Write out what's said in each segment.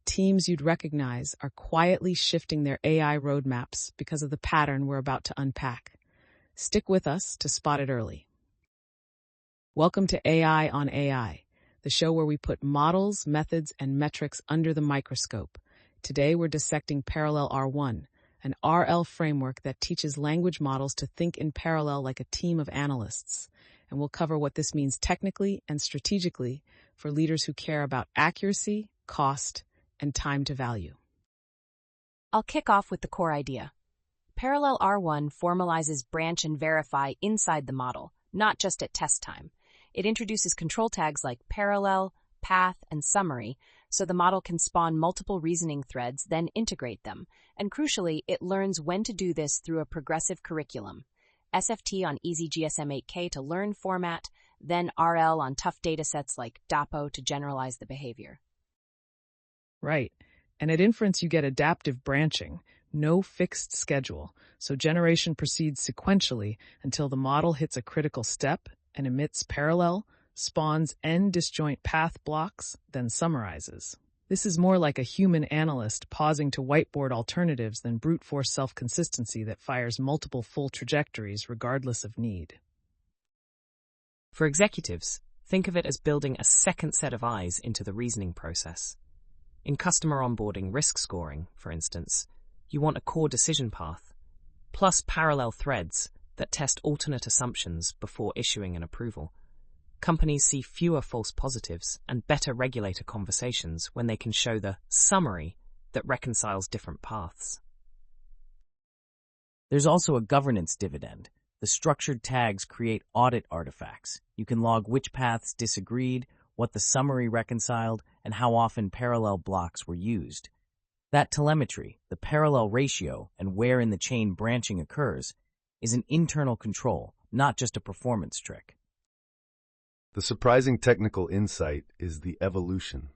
Teams you'd recognize are quietly shifting their AI roadmaps because of the pattern we're about to unpack. Stick with us to spot it early. Welcome to AI on AI, the show where we put models, methods, and metrics under the microscope. Today we're dissecting Parallel-R1, an RL framework that teaches language models to think in parallel like a team of analysts. And we'll cover what this means technically and strategically for leaders who care about accuracy, cost, and time to value. I'll kick off with the core idea. Parallel-R1 formalizes branch and verify inside the model, not just at test time. It introduces control tags like parallel, path, and summary, so the model can spawn multiple reasoning threads, then integrate them. And crucially, it learns when to do this through a progressive curriculum. SFT on easy GSM-8K to learn format, then RL on tough datasets like DAPO to generalize the behavior. Right. And at inference, you get adaptive branching, no fixed schedule, so generation proceeds sequentially until the model hits a critical step and emits parallel, spawns end disjoint path blocks, then summarizes. This is more like a human analyst pausing to whiteboard alternatives than brute force self-consistency that fires multiple full trajectories regardless of need. For executives, think of it as building a second set of eyes into the reasoning process. In customer onboarding risk scoring, for instance, you want a core decision path, plus parallel threads that test alternate assumptions before issuing an approval. Companies see fewer false positives and better regulator conversations when they can show the summary that reconciles different paths. There's also a governance dividend. The structured tags create audit artifacts. You can log which paths disagreed, what the summary reconciled, and how often parallel blocks were used. That telemetry, the parallel ratio, and where in the chain branching occurs, is an internal control, not just a performance trick. The surprising technical insight is the evolution.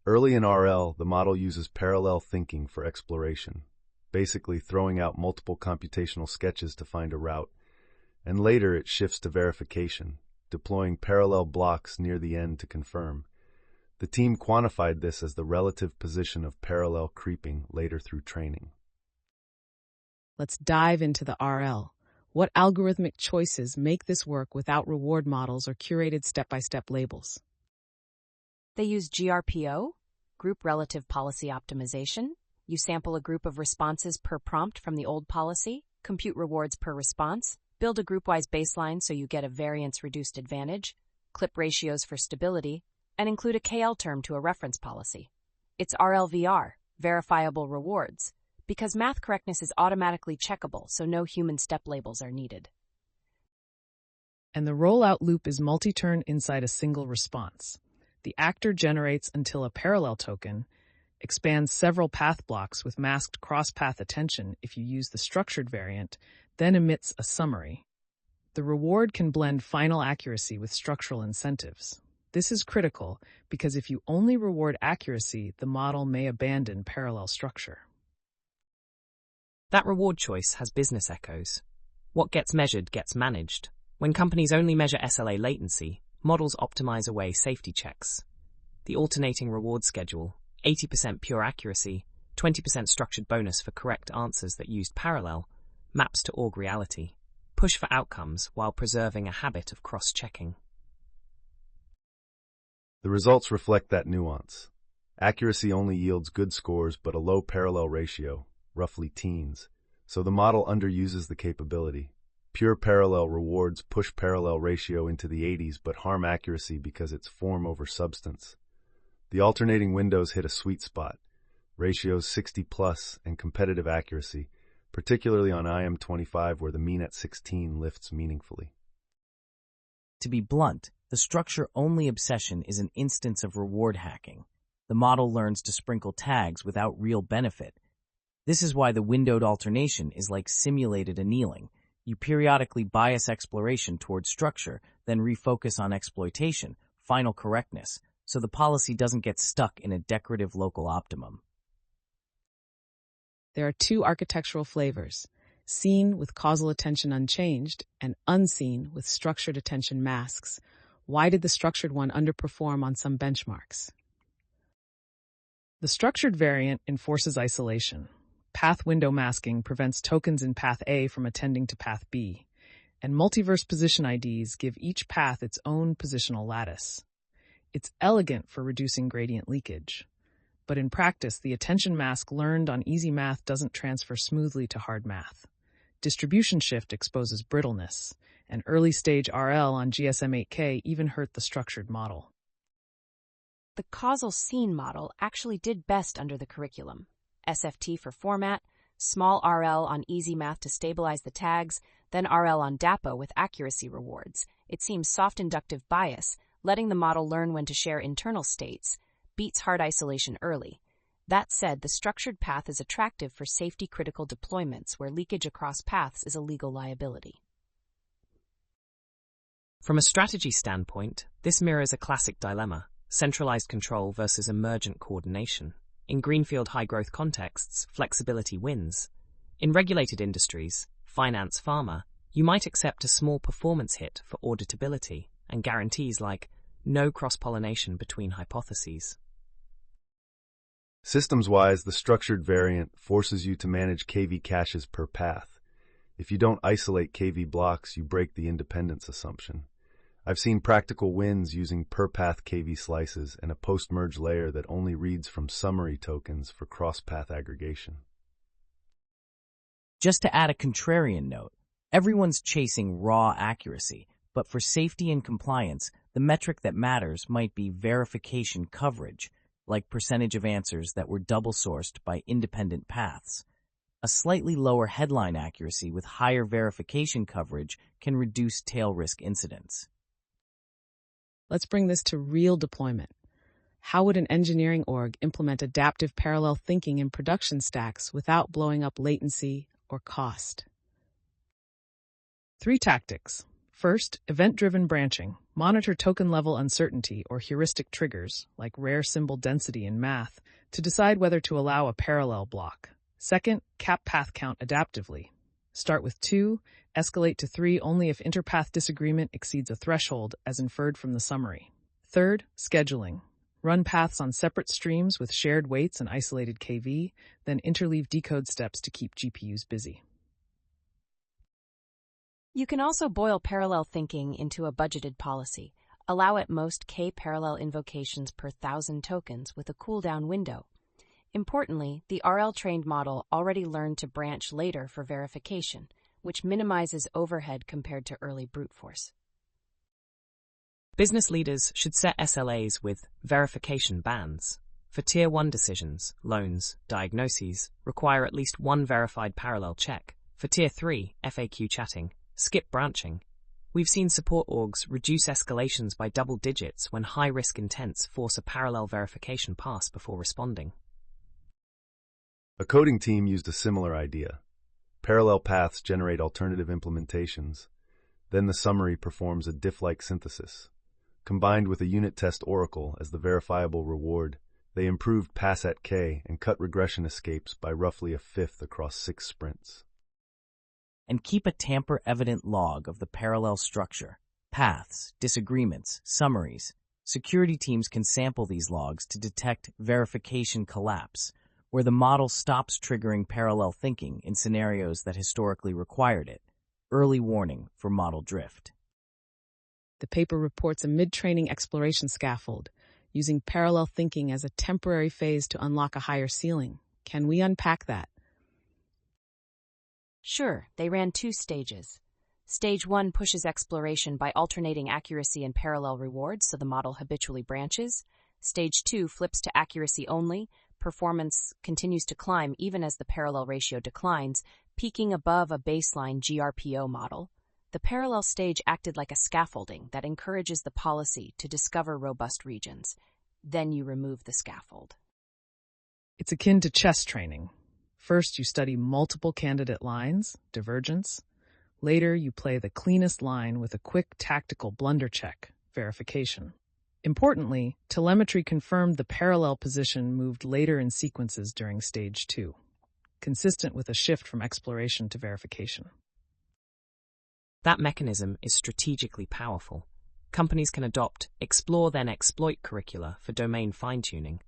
Early in RL, the model uses parallel thinking for exploration, basically throwing out multiple computational sketches to find a route, and later it shifts to verification, deploying parallel blocks near the end to confirm. The team quantified this as the relative position of parallel creeping later through training. Let's dive into the RL. What algorithmic choices make this work without reward models or curated step-by-step labels? They use GRPO, Group Relative Policy Optimization. You sample a group of responses per prompt from the old policy, compute rewards per response, build a group-wise baseline so you get a variance-reduced advantage, clip ratios for stability, and include a KL term to a reference policy. It's RLVR, verifiable rewards, because math correctness is automatically checkable, so no human step labels are needed. And the rollout loop is multi-turn inside a single response. The actor generates until a parallel token, expands several path blocks with masked cross-path attention if you use the structured variant, then emits a summary. The reward can blend final accuracy with structural incentives. This is critical because if you only reward accuracy, the model may abandon parallel structure. That reward choice has business echoes. What gets measured gets managed. When companies only measure SLA latency, models optimize away safety checks. The alternating reward schedule, 80% pure accuracy, 20% structured bonus for correct answers that used parallel, maps to org reality. Push for outcomes while preserving a habit of cross-checking. The results reflect that nuance. Accuracy only yields good scores but a low parallel ratio, roughly teens, so the model underuses the capability. Pure parallel rewards push parallel ratio into the 80s but harm accuracy because it's form over substance. The alternating windows hit a sweet spot, ratios 60 plus and competitive accuracy, particularly on IM25 where the mean at 16 lifts meaningfully. To be blunt, the structure-only obsession is an instance of reward hacking. The model learns to sprinkle tags without real benefit. This is why the windowed alternation is like simulated annealing. You periodically bias exploration towards structure, then refocus on exploitation, final correctness, so the policy doesn't get stuck in a decorative local optimum. There are two architectural flavors, seen with causal attention unchanged and unseen with structured attention masks. Why did the structured one underperform on some benchmarks? The structured variant enforces isolation. Path window masking prevents tokens in path A from attending to path B, and multiverse position IDs give each path its own positional lattice. It's elegant for reducing gradient leakage. But in practice, the attention mask learned on easy math doesn't transfer smoothly to hard math. Distribution shift exposes brittleness, and early-stage RL on GSM-8K even hurt the structured model. The causal scene model actually did best under the curriculum. SFT for format, small RL on easy math to stabilize the tags, then RL on DAPO with accuracy rewards. It seems soft inductive bias, letting the model learn when to share internal states, beats hard isolation early. That said, the structured path is attractive for safety-critical deployments where leakage across paths is a legal liability. From a strategy standpoint, this mirrors a classic dilemma: centralized control versus emergent coordination. In greenfield high-growth contexts, flexibility wins. In regulated industries, finance, pharma, you might accept a small performance hit for auditability and guarantees like no cross-pollination between hypotheses. Systems-wise, the structured variant forces you to manage KV caches per path. If you don't isolate KV blocks, you break the independence assumption. I've seen practical wins using per-path KV slices and a post-merge layer that only reads from summary tokens for cross-path aggregation. Just to add a contrarian note, everyone's chasing raw accuracy, but for safety and compliance, the metric that matters might be verification coverage, like percentage of answers that were double-sourced by independent paths. A slightly lower headline accuracy with higher verification coverage can reduce tail risk incidents. Let's bring this to real deployment. How would an engineering org implement adaptive parallel thinking in production stacks without blowing up latency or cost? 3 tactics. First, event-driven branching. Monitor token-level uncertainty or heuristic triggers, like rare symbol density in math, to decide whether to allow a parallel block. Second, cap path count adaptively. Start with 2, escalate to 3 only if interpath disagreement exceeds a threshold as inferred from the summary. Third, scheduling. Run paths on separate streams with shared weights and isolated KV, then interleave decode steps to keep GPUs busy. You can also boil parallel thinking into a budgeted policy. Allow at most k parallel invocations per 1,000 tokens with a cooldown window. Importantly, the RL-trained model already learned to branch later for verification, which minimizes overhead compared to early brute force. Business leaders should set SLAs with verification bands. For Tier 1 decisions, loans, diagnoses, require at least 1 verified parallel check. For Tier 3, FAQ chatting, skip branching. We've seen support orgs reduce escalations by double digits when high-risk intents force a parallel verification pass before responding. A coding team used a similar idea. Parallel paths generate alternative implementations. Then the summary performs a diff-like synthesis. Combined with a unit test oracle as the verifiable reward, they improved pass at K and cut regression escapes by roughly a fifth across 6 sprints. And keep a tamper-evident log of the parallel structure, paths, disagreements, summaries. Security teams can sample these logs to detect verification collapse, where the model stops triggering parallel thinking in scenarios that historically required it. Early warning for model drift. The paper reports a mid-training exploration scaffold, using parallel thinking as a temporary phase to unlock a higher ceiling. Can we unpack that? Sure, they ran 2 stages. Stage 1 pushes exploration by alternating accuracy and parallel rewards so the model habitually branches. Stage 2 flips to accuracy only. Performance continues to climb even as the parallel ratio declines, peaking above a baseline GRPO model. The parallel stage acted like a scaffolding that encourages the policy to discover robust regions. Then you remove the scaffold. It's akin to chess training. First, you study multiple candidate lines, divergence. Later, you play the cleanest line with a quick tactical blunder check, verification. Importantly, telemetry confirmed the parallel position moved later in sequences during stage 2, consistent with a shift from exploration to verification. That mechanism is strategically powerful. Companies can adopt explore then exploit curricula for domain fine-tuning,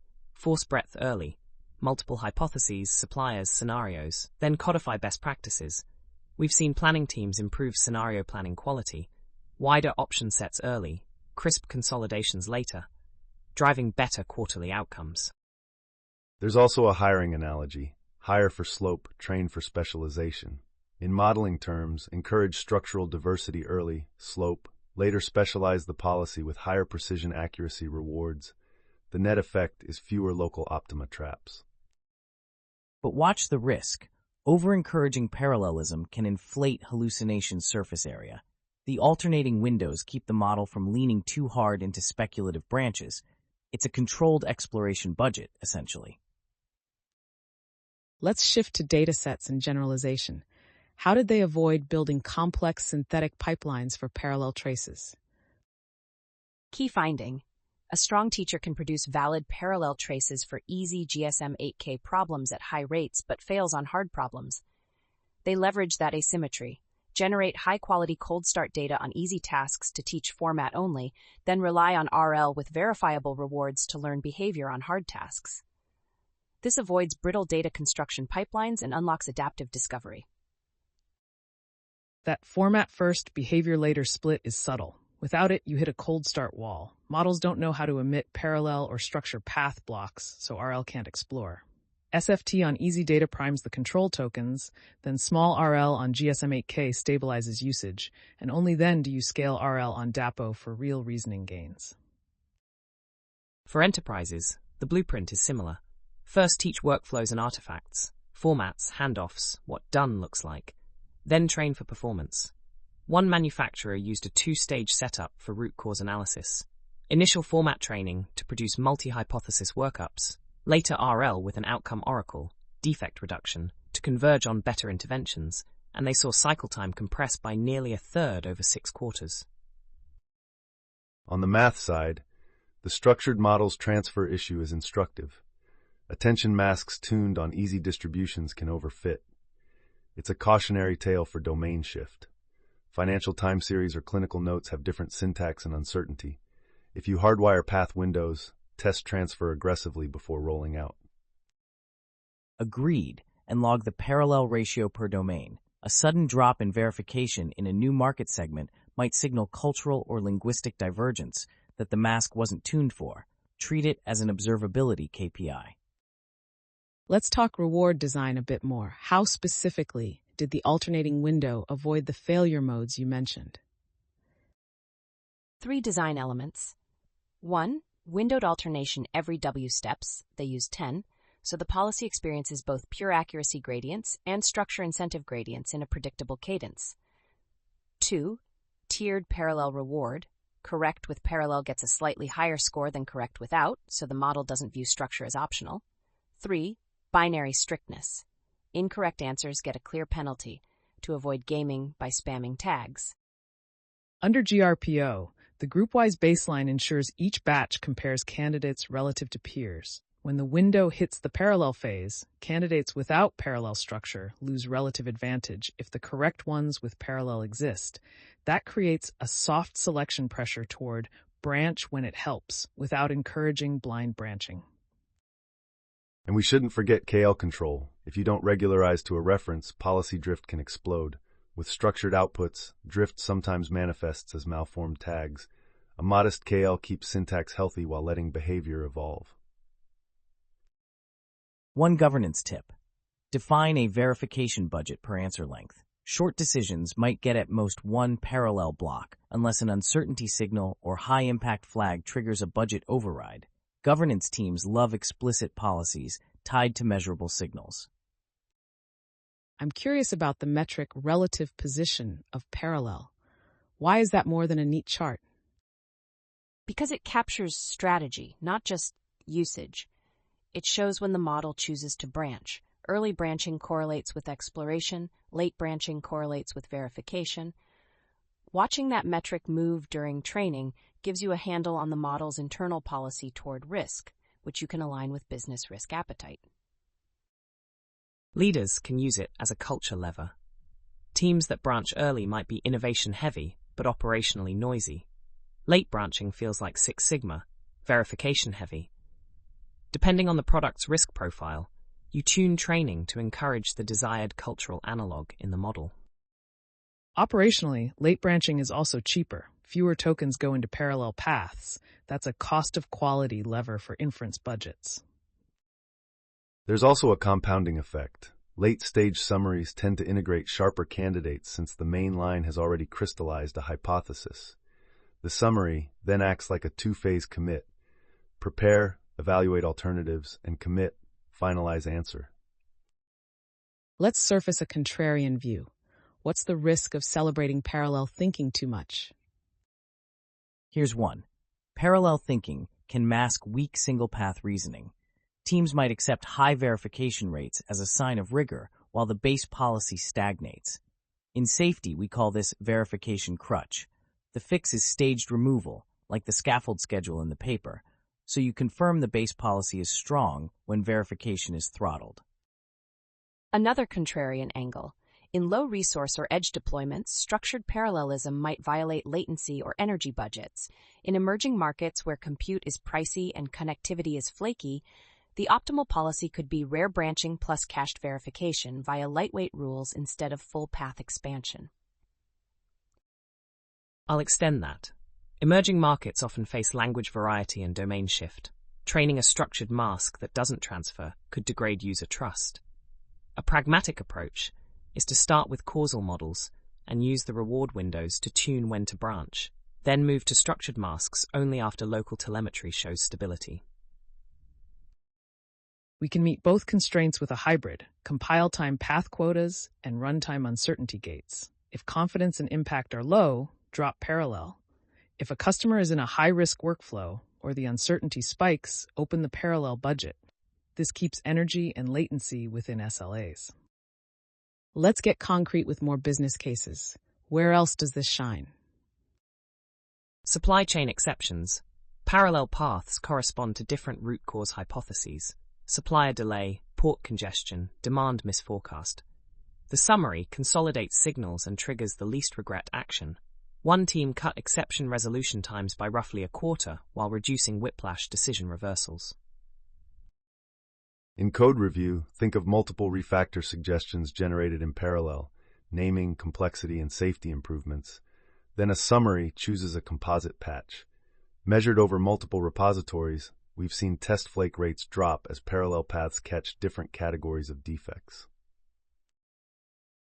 Force breadth early, multiple hypotheses, suppliers, scenarios, then codify best practices. We've seen planning teams improve scenario planning quality, wider option sets early, crisp consolidations later, driving better quarterly outcomes. There's also a hiring analogy. Hire for slope, train for specialization. In modeling terms, encourage structural diversity early, slope, later specialize the policy with higher precision accuracy rewards. The net effect is fewer local optima traps. But watch the risk. Over-encouraging parallelism can inflate hallucination surface area. The alternating windows keep the model from leaning too hard into speculative branches. It's a controlled exploration budget, essentially. Let's shift to datasets and generalization. How did they avoid building complex synthetic pipelines for parallel traces? Key finding: a strong teacher can produce valid parallel traces for easy GSM 8K problems at high rates but fails on hard problems. They leverage that asymmetry, generate high-quality cold start data on easy tasks to teach format only, then rely on RL with verifiable rewards to learn behavior on hard tasks. This avoids brittle data construction pipelines and unlocks adaptive discovery. That format first, behavior later split is subtle. Without it, you hit a cold start wall. Models don't know how to emit parallel or structure path blocks, so RL can't explore. SFT on easy data primes the control tokens, then small RL on GSM8K stabilizes usage, and only then do you scale RL on DAPO for real reasoning gains. For enterprises, the blueprint is similar. First teach workflows and artifacts, formats, handoffs, what done looks like. Then train for performance. One manufacturer used a two-stage setup for root cause analysis. Initial format training to produce multi-hypothesis workups, later RL with an outcome oracle, defect reduction, to converge on better interventions, and they saw cycle time compress by nearly a third over 6 quarters. On the math side, the structured model's transfer issue is instructive. Attention masks tuned on easy distributions can overfit. It's a cautionary tale for domain shift. Financial time series or clinical notes have different syntax and uncertainty. If you hardwire path windows, test transfer aggressively before rolling out. Agreed, and log the parallel ratio per domain. A sudden drop in verification in a new market segment might signal cultural or linguistic divergence that the mask wasn't tuned for. Treat it as an observability KPI. Let's talk reward design a bit more. How specifically did the alternating window avoid the failure modes you mentioned? 3 design elements. 1. Windowed alternation every W steps. They use 10, so the policy experiences both pure accuracy gradients and structure incentive gradients in a predictable cadence. 2. Tiered parallel reward. Correct with parallel gets a slightly higher score than correct without, so the model doesn't view structure as optional. 3. Binary strictness. Incorrect answers get a clear penalty to avoid gaming by spamming tags. Under GRPO, the group-wise baseline ensures each batch compares candidates relative to peers. When the window hits the parallel phase, candidates without parallel structure lose relative advantage if the correct ones with parallel exist. That creates a soft selection pressure toward branch when it helps, without encouraging blind branching. And we shouldn't forget KL control. If you don't regularize to a reference, policy drift can explode. With structured outputs, drift sometimes manifests as malformed tags. A modest KL keeps syntax healthy while letting behavior evolve. One governance tip. Define a verification budget per answer length. Short decisions might get at most 1 parallel block unless an uncertainty signal or high-impact flag triggers a budget override. Governance teams love explicit policies tied to measurable signals. I'm curious about the metric relative position of parallel. Why is that more than a neat chart? Because it captures strategy, not just usage. It shows when the model chooses to branch. Early branching correlates with exploration, late branching correlates with verification. Watching that metric move during training gives you a handle on the model's internal policy toward risk, which you can align with business risk appetite. Leaders can use it as a culture lever. Teams that branch early might be innovation-heavy, but operationally noisy. Late branching feels like Six Sigma, verification-heavy. Depending on the product's risk profile, you tune training to encourage the desired cultural analog in the model. Operationally, late branching is also cheaper. Fewer tokens go into parallel paths. That's a cost of quality lever for inference budgets. There's also a compounding effect. Late-stage summaries tend to integrate sharper candidates since the main line has already crystallized a hypothesis. The summary then acts like a two-phase commit. Prepare, evaluate alternatives, and commit, finalize answer. Let's surface a contrarian view. What's the risk of celebrating parallel thinking too much? Here's one. Parallel thinking can mask weak single-path reasoning. Teams might accept high verification rates as a sign of rigor while the base policy stagnates. In safety, we call this verification crutch. The fix is staged removal, like the scaffold schedule in the paper, so you confirm the base policy is strong when verification is throttled. Another contrarian angle. In low-resource or edge deployments, structured parallelism might violate latency or energy budgets. In emerging markets where compute is pricey and connectivity is flaky, the optimal policy could be rare branching plus cached verification via lightweight rules instead of full path expansion. I'll extend that. Emerging markets often face language variety and domain shift. Training a structured mask that doesn't transfer could degrade user trust. A pragmatic approach is to start with causal models and use the reward windows to tune when to branch, then move to structured masks only after local telemetry shows stability. We can meet both constraints with a hybrid, compile time path quotas and runtime uncertainty gates. If confidence and impact are low, drop parallel. If a customer is in a high-risk workflow or the uncertainty spikes, open the parallel budget. This keeps energy and latency within SLAs. Let's get concrete with more business cases. Where else does this shine? Supply chain exceptions. Parallel paths correspond to different root cause hypotheses: supplier delay, port congestion, demand misforecast. The summary consolidates signals and triggers the least regret action. One team cut exception resolution times by roughly a quarter while reducing whiplash decision reversals. In code review, think of multiple refactor suggestions generated in parallel, naming, complexity, and safety improvements. Then a summary chooses a composite patch. Measured over multiple repositories, we've seen test flake rates drop as parallel paths catch different categories of defects.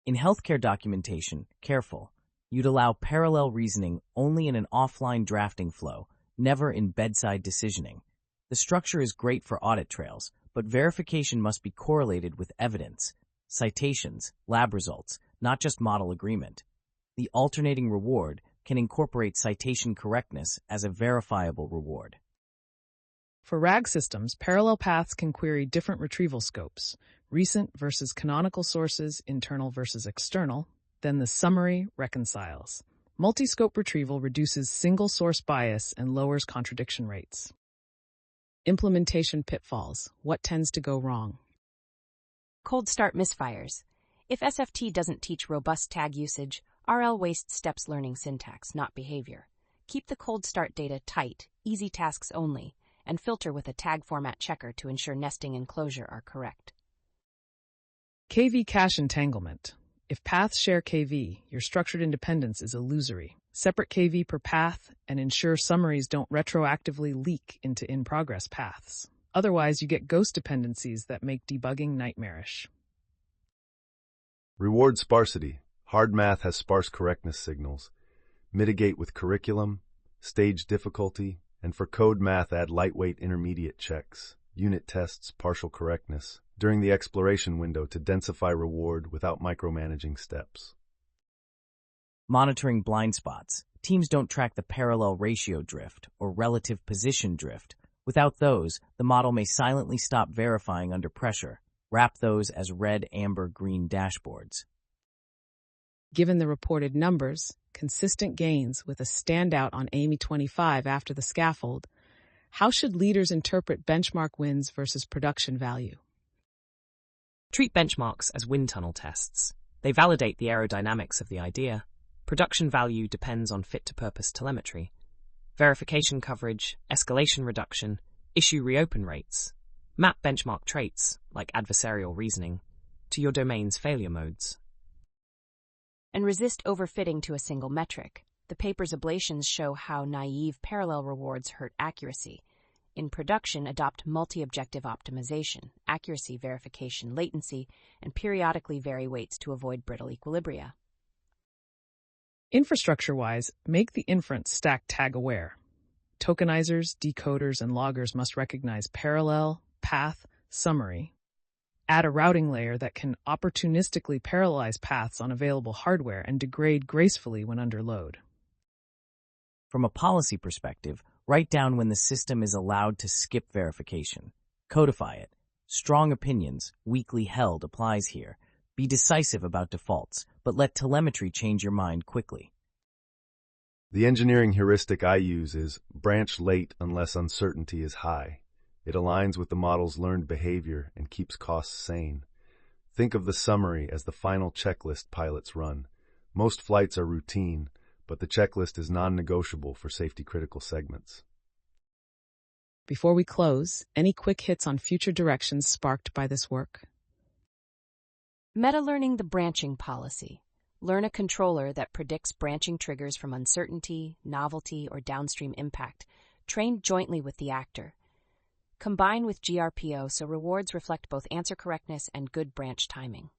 In healthcare documentation, careful. You'd allow parallel reasoning only in an offline drafting flow, never in bedside decisioning. The structure is great for audit trails, but verification must be correlated with evidence, citations, lab results, not just model agreement. The alternating reward can incorporate citation correctness as a verifiable reward. For RAG systems, parallel paths can query different retrieval scopes: recent versus canonical sources, internal versus external. Then the summary reconciles. Multi-scope retrieval reduces single-source bias and lowers contradiction rates. Implementation pitfalls. What tends to go wrong? Cold start misfires. If SFT doesn't teach robust tag usage, RL wastes steps learning syntax, not behavior. Keep the cold start data tight, easy tasks only, and filter with a tag format checker to ensure nesting and closure are correct. KV cache entanglement. If paths share KV, your structured independence is illusory. Separate KV per path and ensure summaries don't retroactively leak into in-progress paths. Otherwise, you get ghost dependencies that make debugging nightmarish. Reward sparsity. Hard math has sparse correctness signals. Mitigate with curriculum, stage difficulty, and for code math add lightweight intermediate checks, unit tests, partial correctness, during the exploration window to densify reward without micromanaging steps. Monitoring blind spots. Teams don't track the parallel ratio drift or relative position drift. Without those, the model may silently stop verifying under pressure. Wrap those as red, amber, green dashboards. Given the reported numbers, consistent gains with a standout on AMI 25 after the scaffold, how should leaders interpret benchmark wins versus production value? Treat benchmarks as wind tunnel tests. They validate the aerodynamics of the idea. Production value depends on fit-to-purpose telemetry, verification coverage, escalation reduction, issue reopen rates. Map benchmark traits, like adversarial reasoning, to your domain's failure modes. And resist overfitting to a single metric. The paper's ablations show how naive parallel rewards hurt accuracy. In production, adopt multi-objective optimization, accuracy verification, latency, and periodically vary weights to avoid brittle equilibria. Infrastructure-wise, make the inference stack tag-aware. Tokenizers, decoders, and loggers must recognize parallel, path, summary. Add a routing layer that can opportunistically parallelize paths on available hardware and degrade gracefully when under load. From a policy perspective, write down when the system is allowed to skip verification. Codify it. Strong opinions, weakly held applies here. Be decisive about defaults, but let telemetry change your mind quickly. The engineering heuristic I use is branch late unless uncertainty is high. It aligns with the model's learned behavior and keeps costs sane. Think of the summary as the final checklist pilots run. Most flights are routine, but the checklist is non-negotiable for safety-critical segments. Before we close, any quick hits on future directions sparked by this work? Meta-learning the branching policy. Learn a controller that predicts branching triggers from uncertainty, novelty, or downstream impact, trained jointly with the actor. Combine with GRPO so rewards reflect both answer correctness and good branch timing.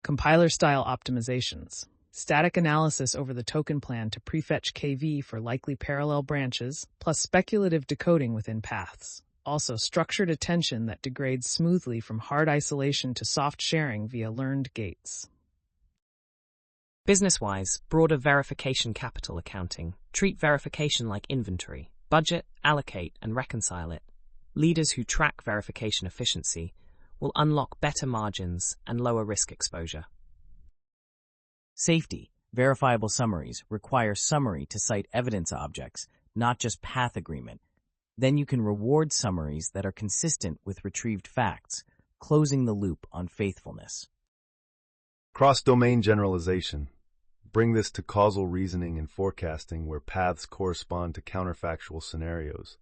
Compiler-style optimizations. Static analysis over the token plan to prefetch KV for likely parallel branches, plus speculative decoding within paths. Also, structured attention that degrades smoothly from hard isolation to soft sharing via learned gates. Business-wise, broader verification capital accounting. Treat verification like inventory. Budget, allocate, and reconcile it. Leaders who track verification efficiency will unlock better margins and lower risk exposure. Safety. Verifiable summaries require summary to cite evidence objects, not just path agreement. Then you can reward summaries that are consistent with retrieved facts, closing the loop on faithfulness. Cross-domain generalization. Bring this to causal reasoning and forecasting where paths correspond to counterfactual scenarios.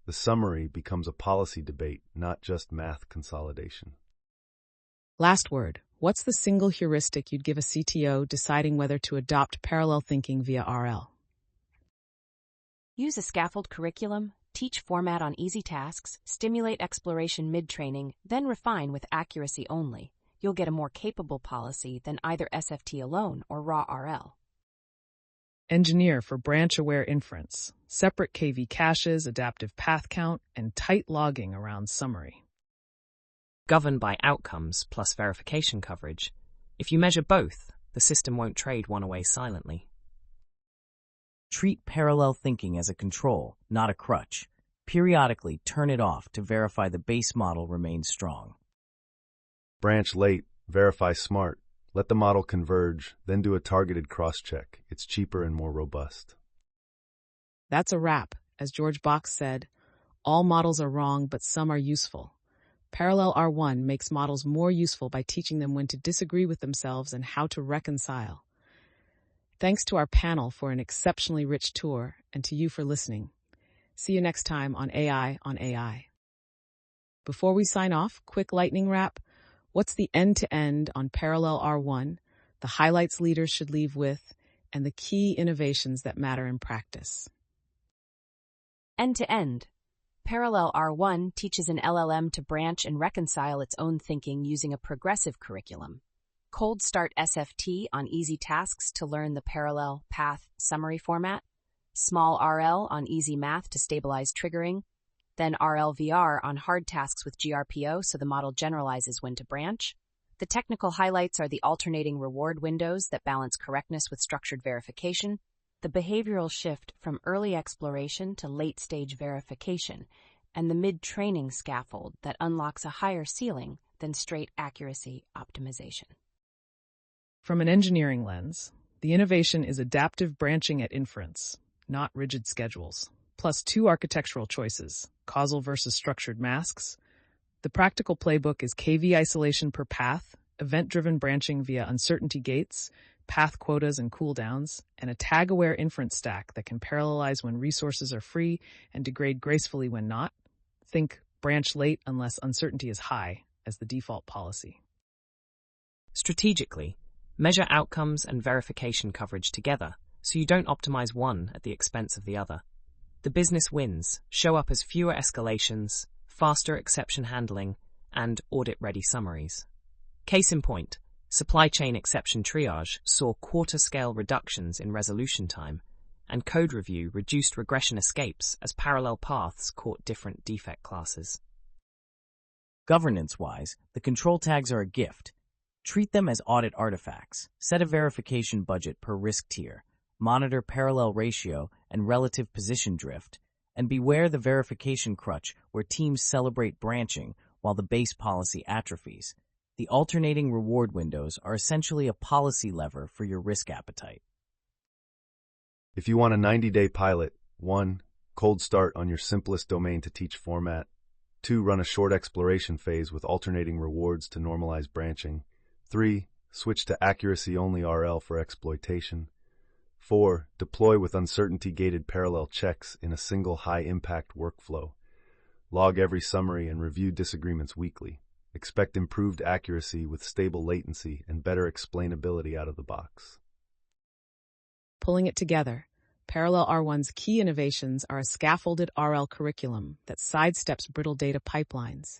The summary becomes a policy debate, not just math consolidation. Last word. What's the single heuristic you'd give a CTO deciding whether to adopt parallel thinking via RL? Use a scaffold curriculum, teach format on easy tasks, stimulate exploration mid-training, then refine with accuracy only. You'll get a more capable policy than either SFT alone or raw RL. Engineer for branch-aware inference, separate KV caches, adaptive path count, and tight logging around summary. Govern by outcomes plus verification coverage. If you measure both, the system won't trade one away silently. Treat parallel thinking as a control, not a crutch. Periodically turn it off to verify the base model remains strong. Branch late, verify smart. Let the model converge, then do a targeted cross-check. It's cheaper and more robust. That's a wrap. As George Box said, all models are wrong, but some are useful. Parallel-R1 makes models more useful by teaching them when to disagree with themselves and how to reconcile. Thanks to our panel for an exceptionally rich tour, and to you for listening. See you next time on AI on AI. Before we sign off, quick lightning wrap. What's the end-to-end on Parallel-R1, the highlights leaders should leave with, and the key innovations that matter in practice? End-to-end. Parallel-R1 teaches an LLM to branch and reconcile its own thinking using a progressive curriculum. Cold start SFT on easy tasks to learn the parallel path summary format. Small RL on easy math to stabilize triggering. Then RLVR on hard tasks with GRPO so the model generalizes when to branch. The technical highlights are the alternating reward windows that balance correctness with structured verification, the behavioral shift from early exploration to late-stage verification, and the mid-training scaffold that unlocks a higher ceiling than straight accuracy optimization. From an engineering lens, the innovation is adaptive branching at inference, not rigid schedules, plus 2 architectural choices, causal versus structured masks. The practical playbook is KV isolation per path, event-driven branching via uncertainty gates, path quotas and cooldowns, and a tag-aware inference stack that can parallelize when resources are free and degrade gracefully when not. Think branch late unless uncertainty is high as the default policy. Strategically, measure outcomes and verification coverage together so you don't optimize one at the expense of the other. The business wins show up as fewer escalations, faster exception handling, and audit-ready summaries. Case in point, supply chain exception triage saw quarter-scale reductions in resolution time, and code review reduced regression escapes as parallel paths caught different defect classes. Governance-wise, the control tags are a gift. Treat them as audit artifacts. Set a verification budget per risk tier. Monitor parallel ratio and relative position drift. And beware the verification crutch where teams celebrate branching while the base policy atrophies. The alternating reward windows are essentially a policy lever for your risk appetite. If you want a 90-day pilot, 1. Cold start on your simplest domain to teach format. 2. Run a short exploration phase with alternating rewards to normalize branching. 3. Switch to accuracy-only RL for exploitation. 4. Deploy with uncertainty-gated parallel checks in a single high-impact workflow. Log every summary and review disagreements weekly. Expect improved accuracy with stable latency and better explainability out of the box. Pulling it together, Parallel-R1's key innovations are a scaffolded RL curriculum that sidesteps brittle data pipelines,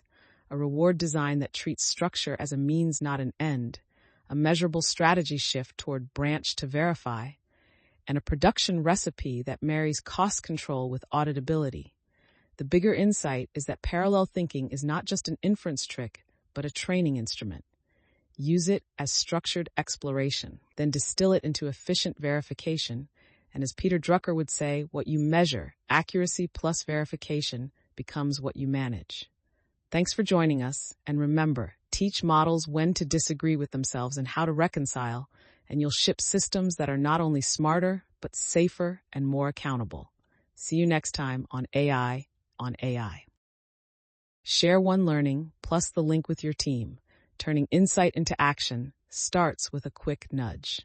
a reward design that treats structure as a means, not an end, a measurable strategy shift toward branch to verify, and a production recipe that marries cost control with auditability. The bigger insight is that parallel thinking is not just an inference trick, but a training instrument. Use it as structured exploration, then distill it into efficient verification, and as Peter Drucker would say, what you measure, accuracy plus verification, becomes what you manage. Thanks for joining us, and remember, teach models when to disagree with themselves and how to reconcile, and you'll ship systems that are not only smarter, but safer and more accountable. See you next time on AI on AI. Share one learning plus the link with your team. Turning insight into action starts with a quick nudge.